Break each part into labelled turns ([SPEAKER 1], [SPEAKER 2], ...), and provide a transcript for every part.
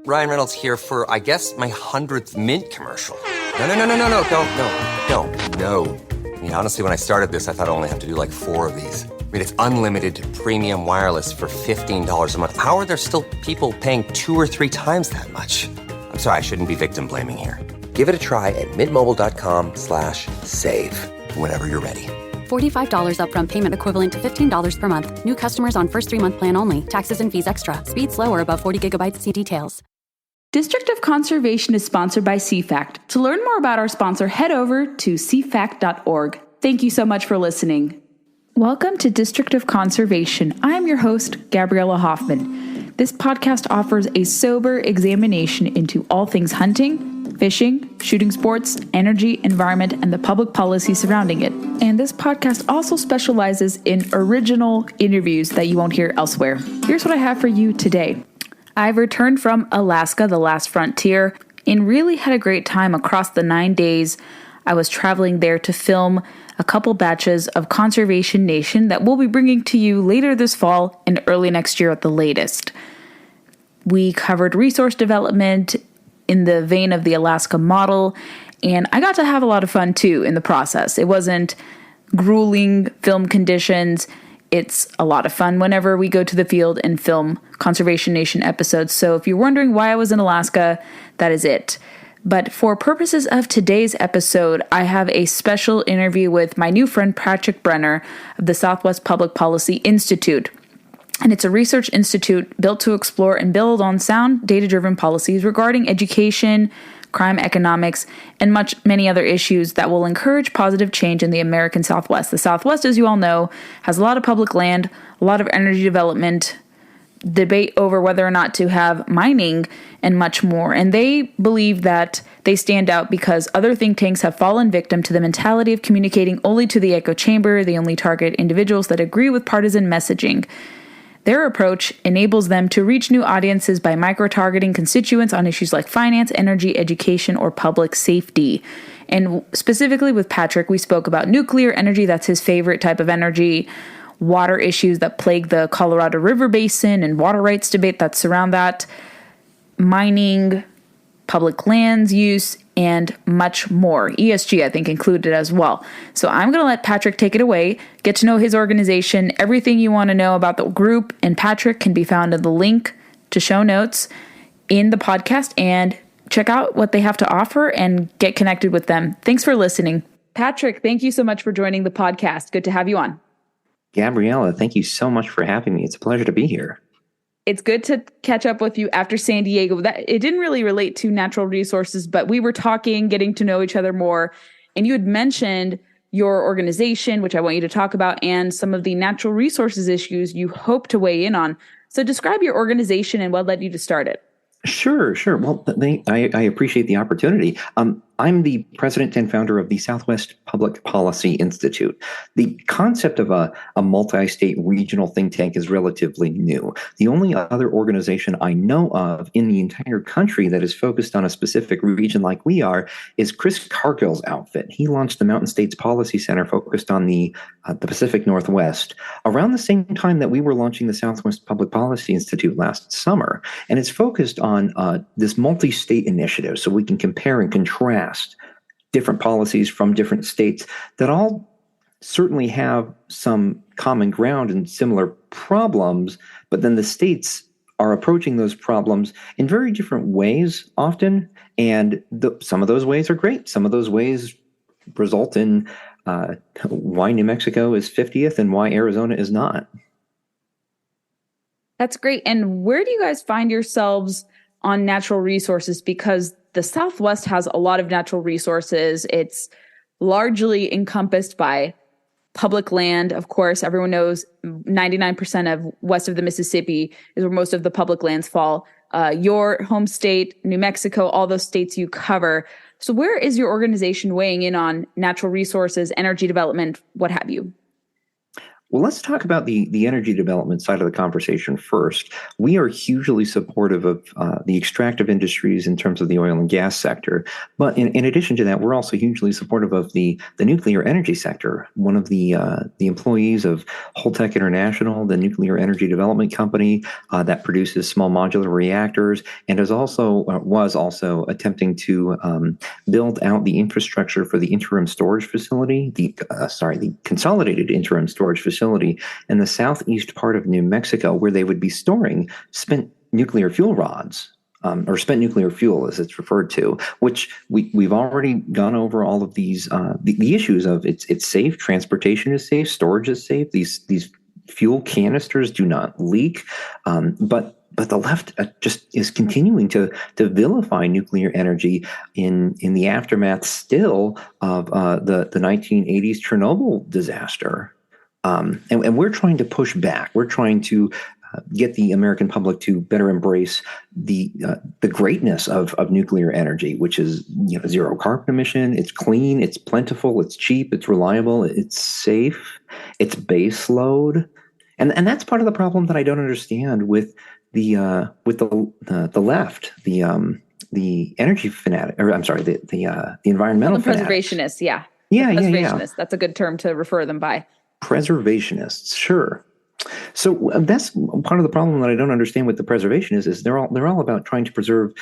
[SPEAKER 1] Ryan Reynolds here for, I guess, my 100th Mint commercial. No, don't. I mean, honestly, when I started this, I thought I only have to do like 4 of these. I mean, it's unlimited premium wireless for $15 a month. How are there still people paying 2 or 3 times that much? I'm sorry, I shouldn't be victim blaming here. Give it a try at mintmobile.com/save. Whenever you're ready.
[SPEAKER 2] $45 upfront payment equivalent to $15 per month. New customers on first 3-month plan only. Taxes and fees extra. Speed slower above 40 gigabytes. See details.
[SPEAKER 3] District of Conservation is sponsored by CFACT. To learn more about our sponsor, head over to cfact.org. Thank you so much for listening. Welcome to District of Conservation. I am your host, Gabriella Hoffman. This podcast offers a sober examination into all things hunting, fishing, shooting sports, energy, environment, and the public policy surrounding it. And this podcast also specializes in original interviews that you won't hear elsewhere. Here's what I have for you today. I've returned from Alaska, the last frontier, and really had a great time across the 9 days I was traveling there to film a couple batches of Conservation Nation that we'll be bringing to you later this fall and early next year at the latest. We covered resource development in the vein of the Alaska model, and I got to have a lot of fun too in the process. It wasn't grueling film conditions. It's a lot of fun whenever we go to the field and film Conservation Nation episodes. So if you're wondering why I was in Alaska, that is it. But for purposes of today's episode, I have a special interview with my new friend Patrick Brenner of the Southwestern Public Policy Institute. And it's a research institute built to explore and build on sound, data-driven policies regarding education, crime, economics, and many other issues that will encourage positive change in the American Southwest. The Southwest, as you all know, has a lot of public land, a lot of energy development, debate over whether or not to have mining, and much more. And they believe that they stand out because other think tanks have fallen victim to the mentality of communicating only to the echo chamber. They only target individuals that agree with partisan messaging. Their approach enables them to reach new audiences by micro-targeting constituents on issues like finance, energy, education, or public safety. And specifically with Patrick, we spoke about nuclear energy, that's his favorite type of energy, water issues that plague the Colorado River Basin and water rights debate that surround that, mining, public lands use, and much more. ESG, I think, included as well. So I'm going to let Patrick take it away, get to know his organization, everything you want to know about the group, and Patrick can be found in the link to show notes in the podcast, and check out what they have to offer and get connected with them. Thanks for listening. Patrick, thank you so much for joining the podcast. Good to have you on.
[SPEAKER 4] Gabriella, thank you so much for having me. It's a pleasure to be here.
[SPEAKER 3] It's good to catch up with you after San Diego. It didn't really relate to natural resources, but we were talking, getting to know each other more. And you had mentioned your organization, which I want you to talk about, and some of the natural resources issues you hope to weigh in on. So describe your organization and what led you to start it.
[SPEAKER 4] Sure. Well, I appreciate the opportunity. I'm the president and founder of the Southwest Public Policy Institute. The concept of a multi-state regional think tank is relatively new. The only other organization I know of in the entire country that is focused on a specific region like we are is Chris Cargill's outfit. He launched the Mountain States Policy Center focused on the Pacific Northwest around the same time that we were launching the Southwest Public Policy Institute last summer. And it's focused on this multi-state initiative so we can compare and contrast different policies from different states that all certainly have some common ground and similar problems, but then the states are approaching those problems in very different ways often, and some of those ways are great. Some of those ways result in why New Mexico is 50th and why Arizona is not.
[SPEAKER 3] That's great. And where do you guys find yourselves on natural resources? Because the Southwest has a lot of natural resources. It's largely encompassed by public land. Of course, everyone knows 99% of west of the Mississippi is where most of the public lands fall. Your home state, New Mexico, all those states you cover. So where is your organization weighing in on natural resources, energy development, what have you?
[SPEAKER 4] Well, let's talk about the energy development side of the conversation first. We are hugely supportive of the extractive industries in terms of the oil and gas sector. But in addition to that, we're also hugely supportive of the nuclear energy sector. One of the employees of Holtec International, the nuclear energy development company that produces small modular reactors, and was also attempting to build out the infrastructure for the interim storage facility, the consolidated interim storage facility in the southeast part of New Mexico, where they would be storing spent nuclear fuel rods, or spent nuclear fuel as it's referred to, which we've already gone over all of these, the issues of it's safe, transportation is safe, storage is safe, these fuel canisters do not leak, but the left just is continuing to vilify nuclear energy in the aftermath still of the 1980s Chernobyl disaster. And we're trying to push back. We're trying to get the American public to better embrace the greatness of nuclear energy, which is zero carbon emission. It's clean, it's plentiful, it's cheap, it's reliable, it's safe, it's base load, and that's part of the problem that I don't understand with the left, the energy fanatic, or I'm sorry, the environmental
[SPEAKER 3] preservationists. Yeah.
[SPEAKER 4] Preservationists.
[SPEAKER 3] That's a good term to refer them by.
[SPEAKER 4] Preservationists, sure. So that's part of the problem that I don't understand with the preservationists is they're all about trying to preserve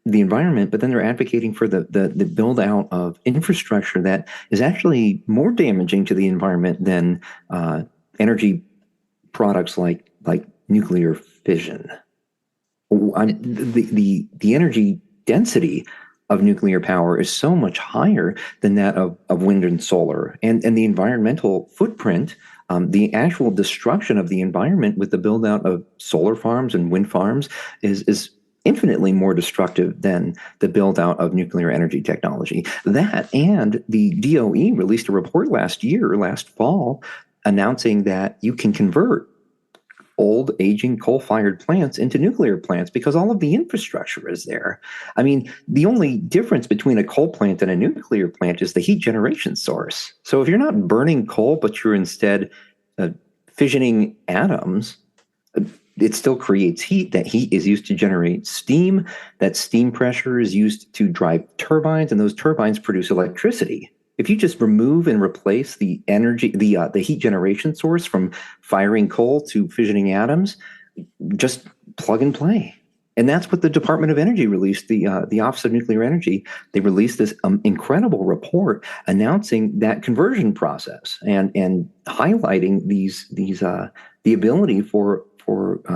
[SPEAKER 4] the environment, but then they're advocating for the build out of infrastructure that is actually more damaging to the environment than energy products like nuclear fission. The energy density of nuclear power is so much higher than that of wind and solar. And the environmental footprint, the actual destruction of the environment with the build out of solar farms and wind farms is infinitely more destructive than the build out of nuclear energy technology. That, and the DOE released a report last fall, announcing that you can convert old aging coal-fired plants into nuclear plants because all of the infrastructure is there. I mean, the only difference between a coal plant and a nuclear plant is the heat generation source. So if you're not burning coal, but you're instead fissioning atoms, it still creates heat. That heat is used to generate steam. That steam pressure is used to drive turbines, and those turbines produce electricity. If you just remove and replace the energy, the heat generation source from firing coal to fissioning atoms, just plug and play. And that's what the Department of Energy released, the Office of Nuclear Energy. They released this incredible report announcing that conversion process and highlighting the ability for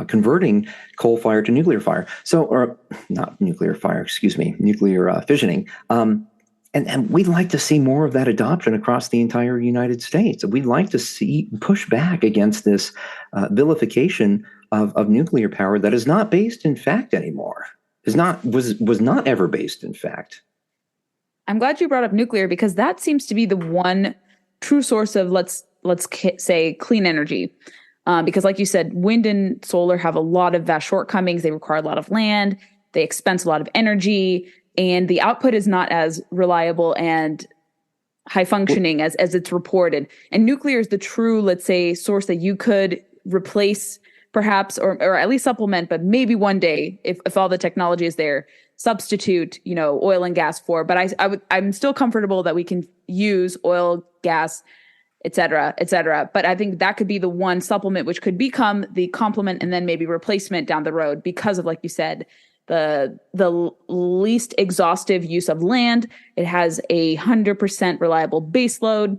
[SPEAKER 4] converting coal fire to nuclear fire. So, or not nuclear fire, excuse me, nuclear fissioning. And we'd like to see more of that adoption across the entire United States. We'd like to see push back against this vilification of nuclear power that is not based in fact anymore. Was not ever based in fact.
[SPEAKER 3] I'm glad you brought up nuclear because that seems to be the one true source of let's say clean energy. Because like you said, wind and solar have a lot of vast shortcomings. They require a lot of land. They expense a lot of energy. And the output is not as reliable and high functioning as it's reported. And nuclear is the true, let's say, source that you could replace perhaps, or at least supplement, but maybe one day, if all the technology is there, substitute, oil and gas for. But I'm still comfortable that we can use oil, gas, et cetera, et cetera. But I think that could be the one supplement which could become the complement and then maybe replacement down the road because of, like you said, the least exhaustive use of land. It has 100% reliable baseload.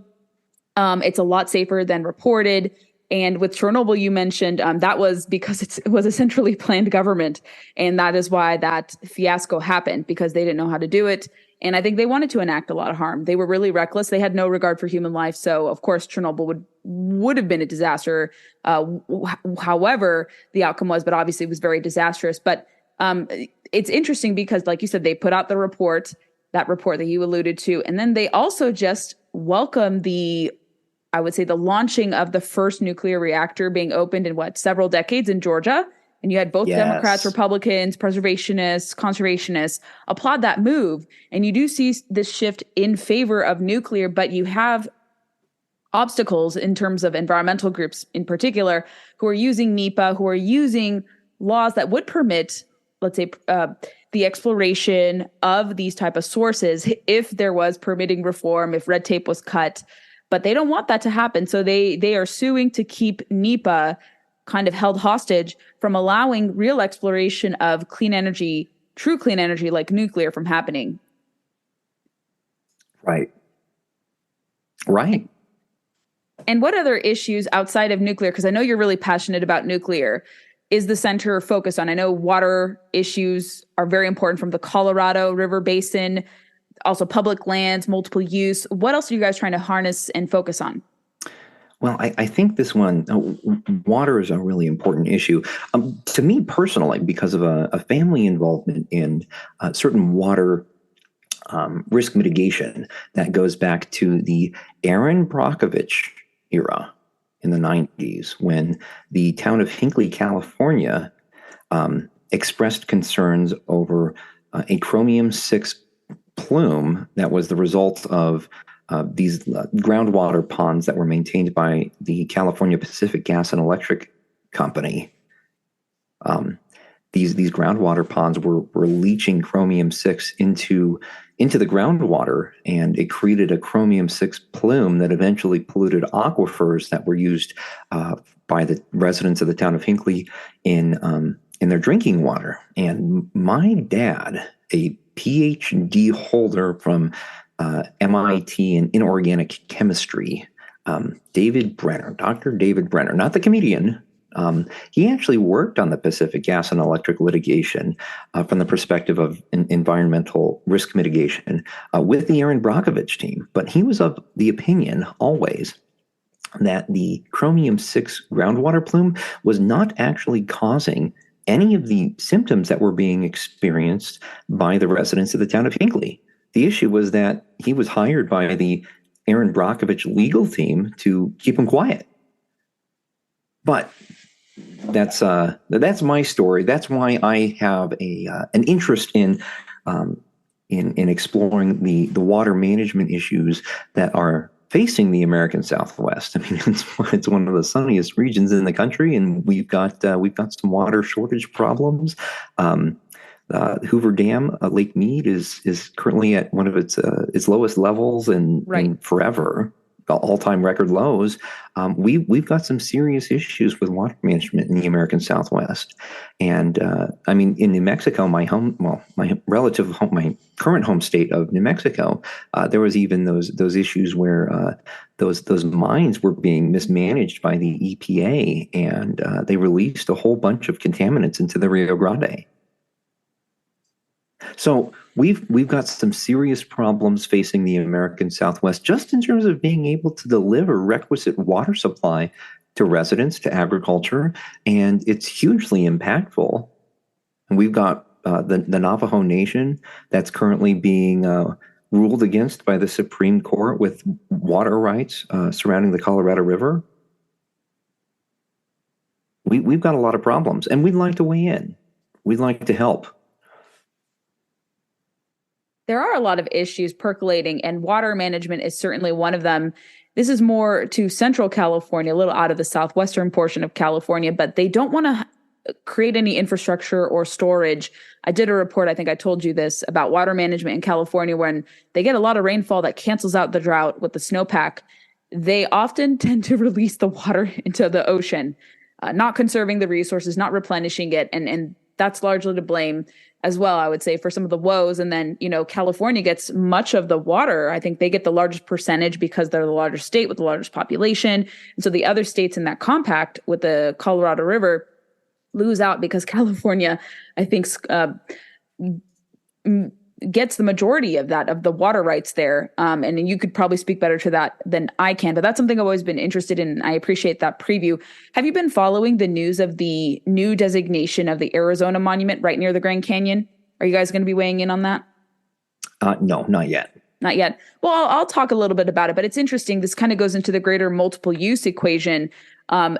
[SPEAKER 3] It's a lot safer than reported. And with Chernobyl, you mentioned that was because it was a centrally planned government. And that is why that fiasco happened, because they didn't know how to do it. And I think they wanted to enact a lot of harm. They were really reckless. They had no regard for human life. So, of course, Chernobyl would have been a disaster. However, the outcome was, but obviously it was very disastrous. But it's interesting because, like you said, they put out that report that you alluded to. And then they also just welcomed the launching of the first nuclear reactor being opened in several decades in Georgia. And you had both Democrats, Republicans, preservationists, conservationists applaud that move. And you do see this shift in favor of nuclear, but you have obstacles in terms of environmental groups in particular who are using NEPA, who are using laws that would permit, let's say, the exploration of these type of sources if there was permitting reform, if red tape was cut. But they don't want that to happen. So they are suing to keep NEPA kind of held hostage from allowing real exploration of clean energy, true clean energy like nuclear, from happening.
[SPEAKER 4] Right.
[SPEAKER 3] And what other issues outside of nuclear, because I know you're really passionate about nuclear, is the center focused on? I know water issues are very important from the Colorado River Basin, also public lands, multiple use. What else are you guys trying to harness and focus on?
[SPEAKER 4] Well, I think this one, water is a really important issue. To me personally, because of a family involvement in certain water risk mitigation that goes back to the Aaron Brockovich era in the 90s, when the town of Hinckley, California, expressed concerns over a chromium-6 plume that was the result of these groundwater ponds that were maintained by the California Pacific Gas and Electric Company. These groundwater ponds were leaching chromium-6 into the groundwater, and it created a chromium-6 plume that eventually polluted aquifers that were used by the residents of the town of Hinckley in their drinking water. And my dad, a PhD holder from MIT in inorganic chemistry, David Brenner, Dr. David Brenner, not the comedian. He actually worked on the Pacific Gas and Electric litigation from the perspective of environmental risk mitigation with the Aaron Brockovich team. But he was of the opinion always that the chromium-6 groundwater plume was not actually causing any of the symptoms that were being experienced by the residents of the town of Hinckley. The issue was that he was hired by the Aaron Brockovich legal team to keep him quiet. But that's my story. That's why I have an interest in exploring the water management issues that are facing the American Southwest. I mean, it's one of the sunniest regions in the country, and we've got some water shortage problems. Hoover Dam, Lake Mead, is currently at one of its lowest levels in forever, all-time record lows. We've got some serious issues with water management in the American Southwest. And I mean, in New Mexico, my current home state of New Mexico, there was even those issues where those mines were being mismanaged by the EPA, and they released a whole bunch of contaminants into the Rio Grande. So we've got some serious problems facing the American Southwest just in terms of being able to deliver requisite water supply to residents, to agriculture, and it's hugely impactful. And we've got the Navajo Nation that's currently being ruled against by the Supreme Court with water rights surrounding the Colorado River. We've got a lot of problems, and we'd like to weigh in. We'd like to help.
[SPEAKER 3] There are a lot of issues percolating, and water management is certainly one of them. This is more to Central California, a little out of the southwestern portion of California, but they don't want to create any infrastructure or storage. I did a report, I think I told you this, about water management in California. When they get a lot of rainfall that cancels out the drought with the snowpack, they often tend to release the water into the ocean, not conserving the resources, not replenishing it. And that's largely to blame as well, I would say, for some of the woes. And then, California gets much of the water. I think they get the largest percentage because they're the largest state with the largest population. And so the other states in that compact with the Colorado River lose out because California, I think, gets the majority of the water rights there. And you could probably speak better to that than I can, but that's something I've always been interested in. And I appreciate that preview. Have you been following the news of the new designation of the Arizona Monument right near the Grand Canyon? Are you guys going to be weighing in on that?
[SPEAKER 4] No, not yet.
[SPEAKER 3] Not yet. Well, I'll talk a little bit about it, but it's interesting. This kind of goes into the greater multiple use equation.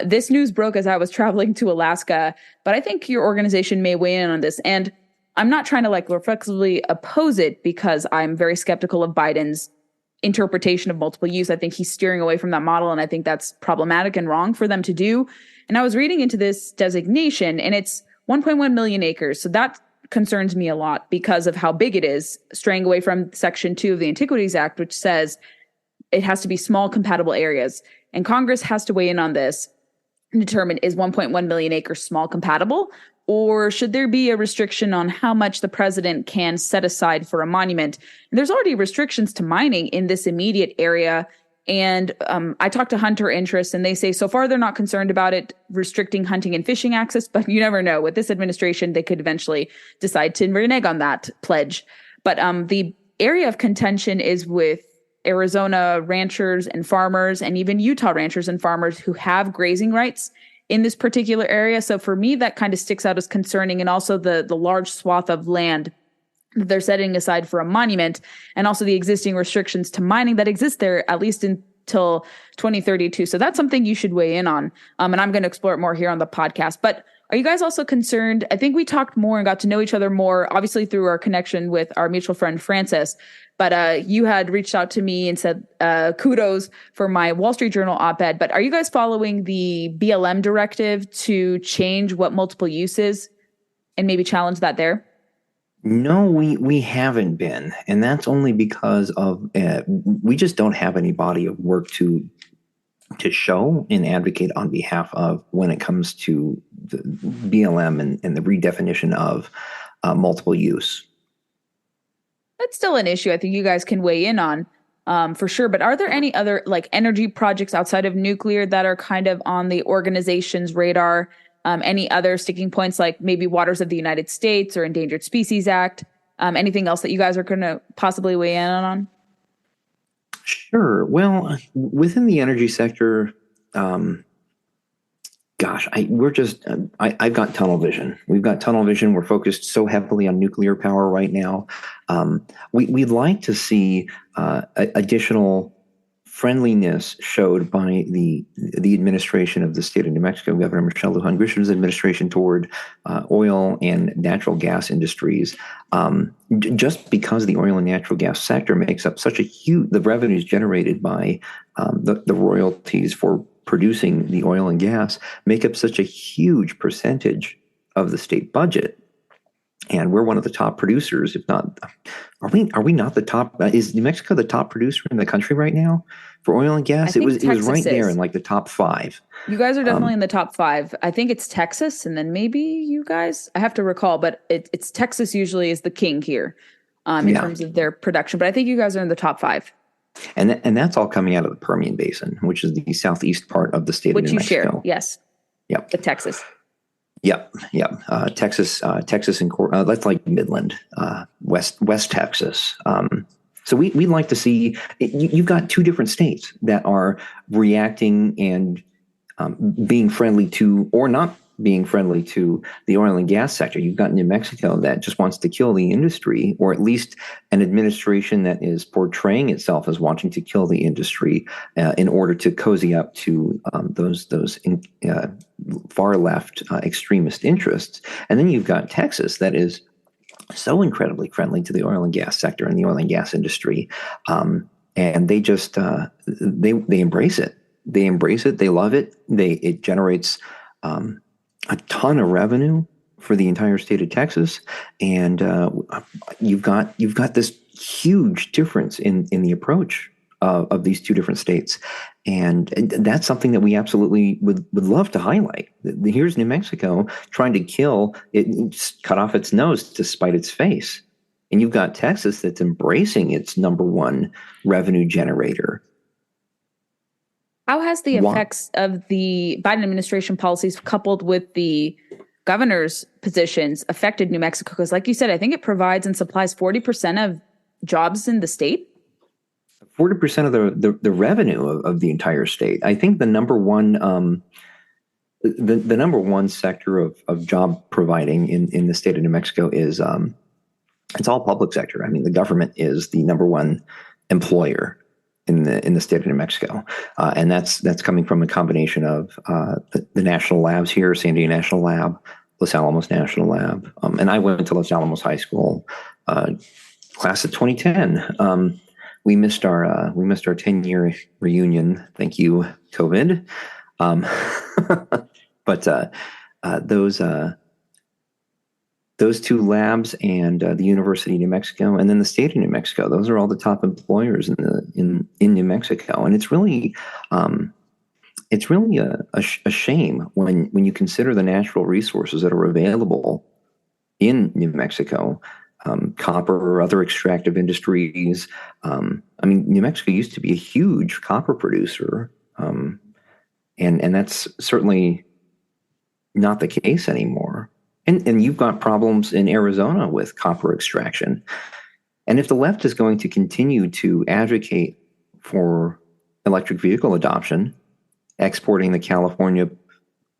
[SPEAKER 3] This news broke as I was traveling to Alaska, but I think your organization may weigh in on this. And I'm not trying to reflexively oppose it because I'm very skeptical of Biden's interpretation of multiple use. I think he's steering away from that model, and I think that's problematic and wrong for them to do. And I was reading into this designation, and it's 1.1 million acres. So that concerns me a lot because of how big it is, straying away from Section 2 of the Antiquities Act, which says it has to be small compatible areas. And Congress has to weigh in on this and determine, is 1.1 million acres small compatible? Or should there be a restriction on how much the president can set aside for a monument? And there's already restrictions to mining in this immediate area. And I talked to hunter interests, and they say so far they're not concerned about it restricting hunting and fishing access, but you never know. With this administration, they could eventually decide to renege on that pledge. But the area of contention is with Arizona ranchers and farmers, and even Utah ranchers and farmers who have grazing rights in this particular area. So for me, that kind of sticks out as concerning, and also the large swath of land that they're setting aside for a monument, and also the existing restrictions to mining that exist there, at least until 2032. So that's something you should weigh in on. And I'm going to explore it more here on the podcast. But are you guys also concerned? I think we talked more and got to know each other more, obviously through our connection with our mutual friend, Francis. But you had reached out to me and said kudos for my Wall Street Journal op-ed. But are you guys following the BLM directive to change what multiple use is and maybe challenge that there?
[SPEAKER 4] No, we haven't been, and that's only because of we just don't have any body of work to show and advocate on behalf of when it comes to the BLM and the redefinition of multiple use.
[SPEAKER 3] That's still an issue I think you guys can weigh in on for sure. But are there any other like energy projects outside of nuclear that are kind of on the organization's radar? Any other sticking points like maybe Waters of the United States or Endangered Species Act? Anything else that you guys are going to possibly weigh in on?
[SPEAKER 4] Sure. Well, within the energy sector, I've got tunnel vision. We've got tunnel vision. We're focused so heavily on nuclear power right now. We'd like to see additional friendliness showed by the administration of the state of New Mexico, Governor Michelle Lujan Grisham's administration toward oil and natural gas industries. Just because the oil and natural gas sector makes up such a huge, the revenues generated by the royalties for producing the oil and gas make up such a huge percentage of the state budget. And we're one of the top producers, if not, are we not the top? Is New Mexico the top producer in the country right now for oil and gas? It was right there in like the top 5.
[SPEAKER 3] You guys are definitely in the top 5. I think it's Texas, and then maybe you guys. I have to recall, but it's Texas usually is the king here in terms of their production. But I think you guys are in the top 5.
[SPEAKER 4] And that's all coming out of the Permian Basin, which is the southeast part of the state of New Mexico. Which you share,
[SPEAKER 3] yes.
[SPEAKER 4] Yep.
[SPEAKER 3] With Texas.
[SPEAKER 4] Yep. Texas, and that's like Midland, West Texas. So we'd like to see. You've got 2 different states that are reacting and being friendly to, or not being friendly to, the oil and gas sector. You've got New Mexico that just wants to kill the industry, or at least an administration that is portraying itself as wanting to kill the industry in order to cozy up to those far left extremist interests. And then you've got Texas that is so incredibly friendly to the oil and gas sector and the oil and gas industry, and they just they embrace it. They embrace it. They love it. It generates a ton of revenue for the entire state of Texas, and you've got this huge difference in the approach of these 2 different states, and that's something that we absolutely would love to highlight. Here's New Mexico trying to kill it, cut off its nose to spite its face, and you've got Texas that's embracing its number 1 revenue generator.
[SPEAKER 3] How has the effects of the Biden administration policies coupled with the governor's positions affected New Mexico? Because like you said, I think it provides and supplies 40% of jobs in the state.
[SPEAKER 4] 40% of the revenue of the entire state. I think the number one the number one sector of job providing in the state of New Mexico is it's all public sector. I mean, the government is the number 1 employer in the state of New Mexico, and that's coming from a combination of the national labs here, San Diego National Lab, Los Alamos National Lab, and I went to Los Alamos High School, class of 2010. we missed our 10-year reunion. Thank you, COVID. But those two labs and the University of New Mexico, and then the state of New Mexico, those are all the top employers in New Mexico, and it's really a shame when you consider the natural resources that are available in New Mexico. Copper or other extractive industries. New Mexico used to be a huge copper producer, and that's certainly not the case anymore. And you've got problems in Arizona with copper extraction. And if the left is going to continue to advocate for electric vehicle adoption, exporting the California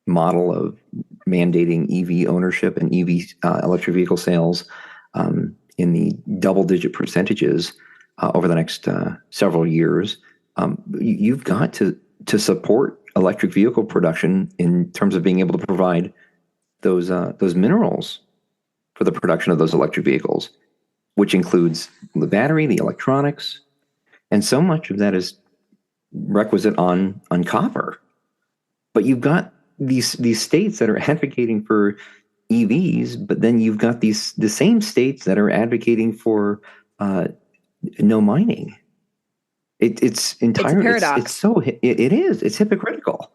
[SPEAKER 4] model of mandating EV ownership and EV electric vehicle sales in the double-digit percentages over the next several years, you've got to support electric vehicle production in terms of being able to provide those minerals for the production of those electric vehicles, which includes the battery, the electronics, and so much of that is requisite on copper. But you've got these states that are advocating for EVs, but then you've got the same states that are advocating for no mining. It's entirely,
[SPEAKER 3] it's a paradox.
[SPEAKER 4] It's hypocritical.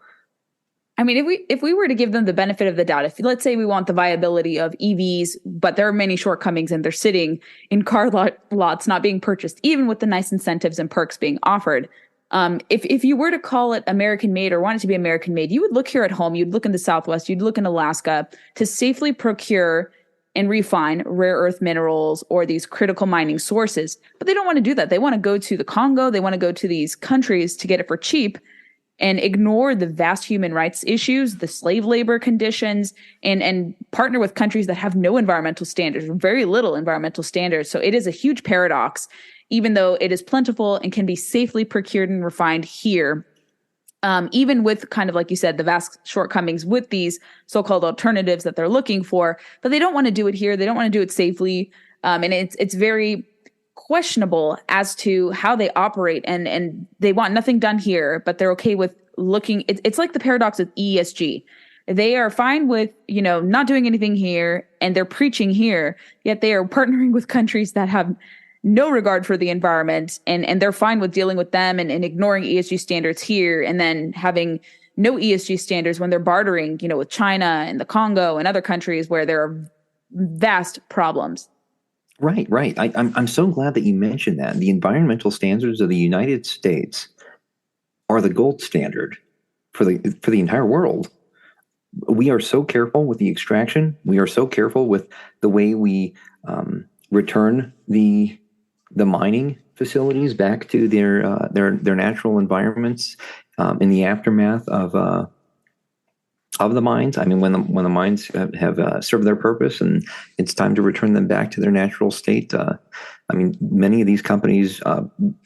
[SPEAKER 3] I mean, if we were to give them the benefit of the doubt, if let's say we want the viability of EVs, but there are many shortcomings and they're sitting in car lots not being purchased, even with the nice incentives and perks being offered. If you were to call it American made or want it to be American made, you would look here at home, you'd look in the Southwest, you'd look in Alaska to safely procure and refine rare earth minerals or these critical mining sources. But they don't want to do that. They want to go to the Congo. They want to go to these countries to get it for cheap and ignore the vast human rights issues, the slave labor conditions, and partner with countries that have no environmental standards, very little environmental standards. So it is a huge paradox, even though it is plentiful and can be safely procured and refined here, even with kind of, like you said, the vast shortcomings with these so-called alternatives that they're looking for. But they don't want to do it here. They don't want to do it safely. And it's very questionable as to how they operate, and they want nothing done here, but they're okay with looking. It's like the paradox of ESG. They are fine with, not doing anything here, and they're preaching here, yet they are partnering with countries that have no regard for the environment, and they're fine with dealing with them and ignoring ESG standards here, and then having no ESG standards when they're bartering, with China and the Congo and other countries where there are vast problems.
[SPEAKER 4] Right. I'm so glad that you mentioned that. The environmental standards of the United States are the gold standard for the entire world. We are so careful with the extraction. We are so careful with the way we return the mining facilities back to their natural environments in the aftermath of the mines. I mean, when the mines have served their purpose and it's time to return them back to their natural state, many of these companies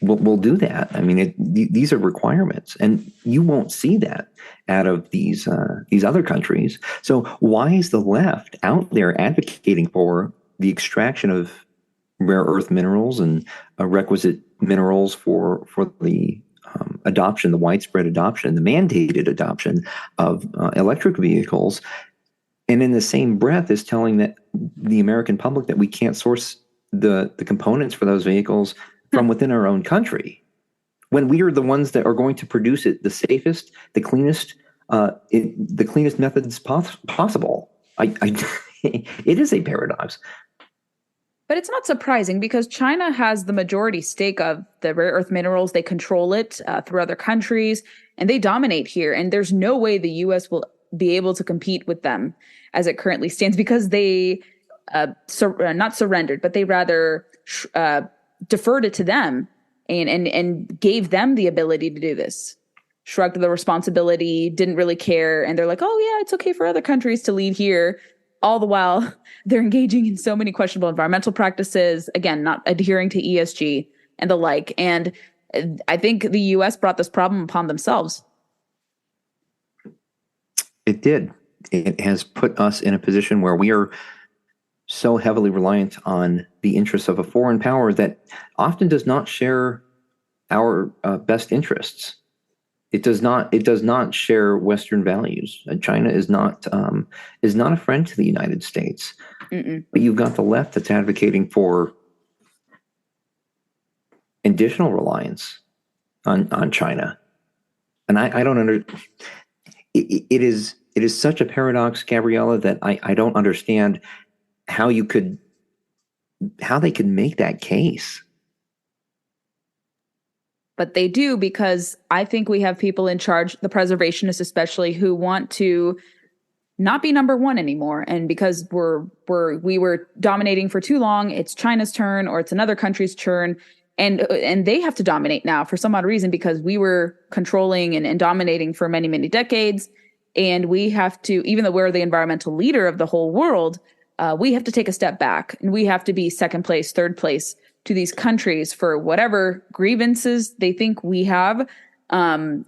[SPEAKER 4] will do that. I mean, these are requirements, and you won't see that out of these other countries. So why is the left out there advocating for the extraction of rare earth minerals and requisite minerals for the adoption, the widespread adoption, the mandated adoption of electric vehicles, and in the same breath is telling the American public that we can't source the components for those vehicles from within our own country, when we are the ones that are going to produce it the safest, the cleanest methods possible. It is a paradox.
[SPEAKER 3] But it's not surprising because China has the majority stake of the rare earth minerals. They control it through other countries, and they dominate here. And there's no way the U.S. will be able to compete with them as it currently stands, because they not surrendered, but they rather deferred it to them and gave them the ability to do this. Shrugged the responsibility, didn't really care. And they're like, oh, yeah, it's okay for other countries to lead here. All the while, they're engaging in so many questionable environmental practices, again, not adhering to ESG and the like. And I think the U.S. brought this problem upon themselves.
[SPEAKER 4] It did. It has put us in a position where we are so heavily reliant on the interests of a foreign power that often does not share our best interests. It does not share Western values. China is not a friend to the United States.
[SPEAKER 3] Mm-mm.
[SPEAKER 4] But you've got the left that's advocating for additional reliance on China, and I don't understand. It is such a paradox, Gabriella, that I don't understand how they could make that case.
[SPEAKER 3] But they do, because I think we have people in charge, the preservationists especially, who want to not be number one anymore. And because we were dominating for too long, it's China's turn or it's another country's turn. And they have to dominate now for some odd reason, because we were controlling and dominating for many, many decades. And we have to, even though we're the environmental leader of the whole world, we have to take a step back, and we have to be second place, third place to these countries for whatever grievances they think we have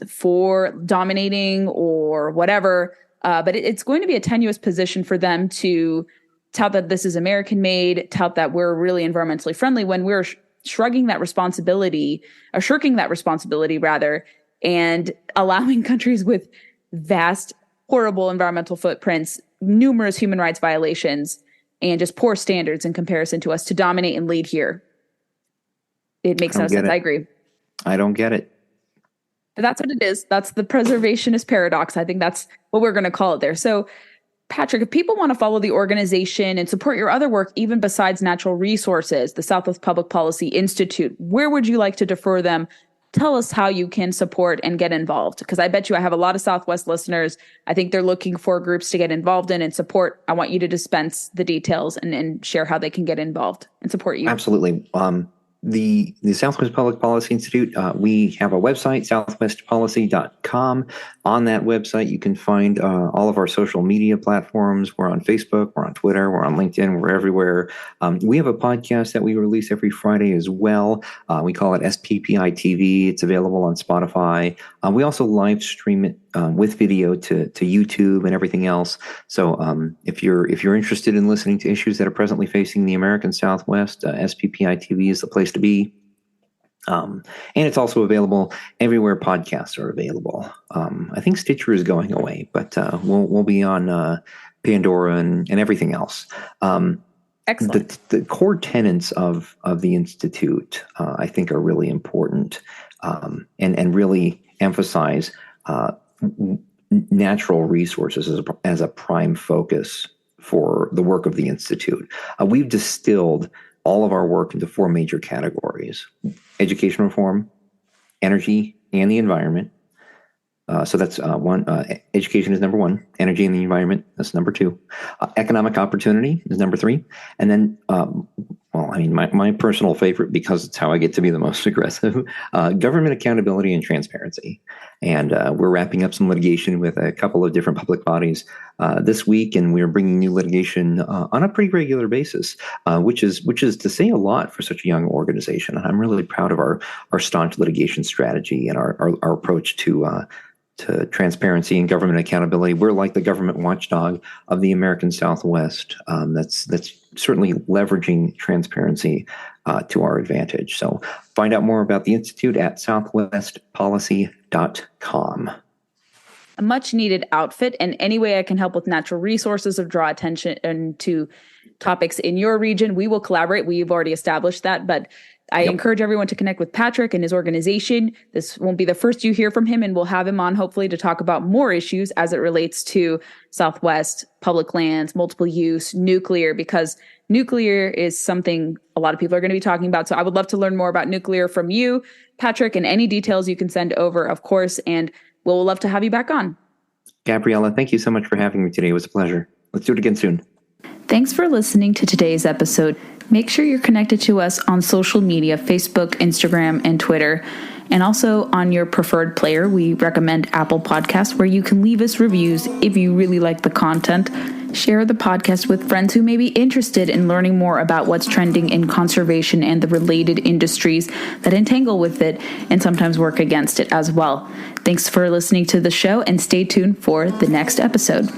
[SPEAKER 3] for dominating or whatever. But it's going to be a tenuous position for them to tout that this is American made, tout that we're really environmentally friendly, when we're shirking that responsibility rather, and allowing countries with vast, horrible environmental footprints, numerous human rights violations, and just poor standards in comparison to us to dominate and lead here. It makes no sense. I agree.
[SPEAKER 4] I don't get it.
[SPEAKER 3] But that's what it is. That's the preservationist paradox. I think that's what we're going to call it there. So, Patrick, if people want to follow the organization and support your other work, even besides natural resources, the Southwest Public Policy Institute, where would you like to defer them? Tell us how you can support and get involved, because I bet you I have a lot of Southwest listeners. I think they're looking for groups to get involved in and support. I want you to dispense the details and share how they can get involved and support you.
[SPEAKER 4] Absolutely. The Southwest Public Policy Institute, we have a website, southwestpolicy.com. On that website, you can find all of our social media platforms. We're on Facebook, we're on Twitter, we're on LinkedIn, we're everywhere. We have a podcast that we release every Friday as well. We call it SPPI TV. It's available on Spotify. We also live stream it with video to YouTube and everything else. So if you're interested in listening to issues that are presently facing the American Southwest, SPPI TV is the place to be. And it's also available everywhere podcasts are available. I think Stitcher is going away, but we'll be on Pandora and everything else.
[SPEAKER 3] Excellent.
[SPEAKER 4] The core tenets of the Institute, I think, are really important, and really emphasize natural resources as a prime focus for the work of the Institute. We've distilled all of our work into four major categories: education reform, energy, and the environment. So that's one. Education is number one. Energy and the environment, that's number two. Economic opportunity is number three. And then, my personal favorite, because it's how I get to be the most aggressive, government accountability and transparency. And we're wrapping up some litigation with a couple of different public bodies this week, and we're bringing new litigation on a pretty regular basis, which is to say a lot for such a young organization. And I'm really proud of our staunch litigation strategy and our approach to transparency and government accountability. We're like the government watchdog of the American Southwest. That's certainly leveraging transparency to our advantage. So find out more about the Institute at southwestpolicy.com.
[SPEAKER 3] A much needed outfit, and any way I can help with natural resources or draw attention to topics in your region, we will collaborate. We've already established that, but I encourage everyone to connect with Patrick and his organization. This won't be the first you hear from him, and we'll have him on hopefully to talk about more issues as it relates to Southwest, public lands, multiple use, nuclear, because nuclear is something a lot of people are going to be talking about. So I would love to learn more about nuclear from you, Patrick, and any details you can send over, of course, and we'll love to have you back on.
[SPEAKER 4] Gabriella, thank you so much for having me today. It was a pleasure. Let's do it again soon.
[SPEAKER 3] Thanks for listening to today's episode. Make sure you're connected to us on social media, Facebook, Instagram, and Twitter. And also on your preferred player, we recommend Apple Podcasts, where you can leave us reviews if you really like the content. Share the podcast with friends who may be interested in learning more about what's trending in conservation and the related industries that entangle with it and sometimes work against it as well. Thanks for listening to the show, and stay tuned for the next episode.